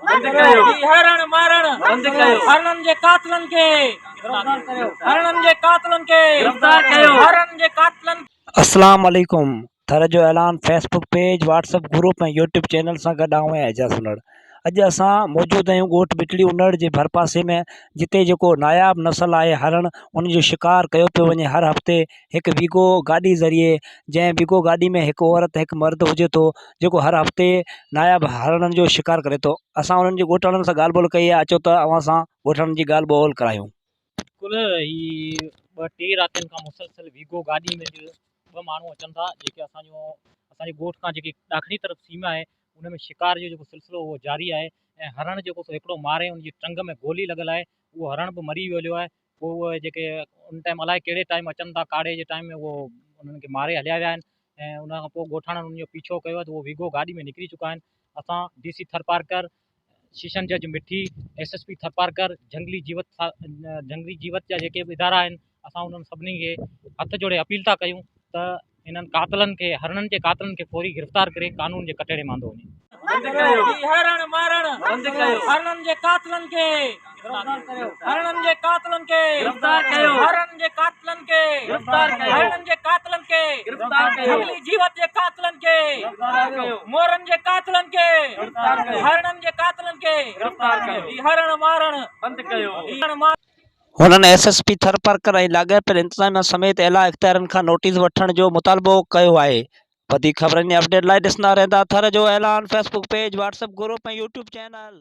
बंद कयो हरण मारण बंद कयो हरणन जे कातलन के हरणन जे कातलन के गिरफ्तार कयो हरणन जे कातलन। अस्सलाम वालेकुम। थर जो ऐलान फेसबुक पेज व्हाट्सएप ग्रुप ऐं यूट्यूब चैनल सां गॾु आऊं आहियां एजाज़ हुनर। अॼु असां मौजूदु आहियूं ॻोठ बिटली उनड़ जे भरपासे में, जिते जेको नायाब नस्ल आहे हरण, उन जो शिकार कयो पियो वञे। हर हफ़्ते हिकु वीगो गाॾी ज़रिए, जंहिं वीगो गाॾी में हिकु औरत हिकु मर्द हुजे थो, जेको हर हफ़्ते नायाब हरणनि जो शिकार करे थो। असां उन्हनि जे ॻोठाणनि सां ॻाल्हि ॿोल कई आहे। अचो त अव्हां सां ॻोठाणनि जी ॻाल्हि ॿोल करायूं। बिल्कुलु ही 2-3 रातियुनि खां मुसलसल वीगो गाॾी में ॿ माण्हू अचनि था, जेके असांजे ॻोठ खां जेकी ॾाखणी तरफ़ सीमा आहे उन में शिकार जो जेको सिलसिलो उहो जारी आहे। ऐं हरण जेको हिकिड़ो मारे, उनजी टंग में गोली लॻल आहे, उहो हरण बि मरी वियो आहे। पोइ उहे जेके उन टाइम अलाए कहिड़े टाइम अचनि था, काड़े जे टाइम में उहो उन्हनि खे मारे हलिया विया आहिनि। ऐं उन खां पोइ ॻोठाणनि उन जो पीछो कयो आहे, त उहो वीगो गाॾी में निकिरी चुका आहिनि। असां DC थरपारकर, शीशन जज मिठी, SSP थरपारकर, जंगली जीवत जा जेके बि इदारा आहिनि, असां उन्हनि सभिनी खे हथ जोड़े अपील था कयूं त इन्हनि कातलनि खे, हरणनि जे कातलनि खे फौरी गिरफ़्तार करे कानून जे कटहरे मांदो वञे। बंद कयो हरण मारण बंद कयो हरणन जे कातलन के हरणन जे कातलन के गिरफ्तार कयो हरणन जे कातलन के गिरफ्तार कयो हरणन जे कातलन के गिरफ्तार कयो जंगली जीवत जे कातलन के गिरफ्तार कयो मोरन जे कातलन के गिरफ्तार कयो हरणन जे कातलन के गिरफ्तार कयो हरण मारण बंद कयो हुननि SSP थरपारकर ऐं लाॻापियल इंतज़ामिया समेत एला इख़्तियारनि खां नोटिस वठण जो मुतालबो कयो आहे। वधीक ख़बरनि जी अपडेट लाइ ॾिसंदा रहंदा थर जो ऐलान फेसबुक पेज व्हाट्सएप ग्रुप ऐं यूट्यूब चैनल।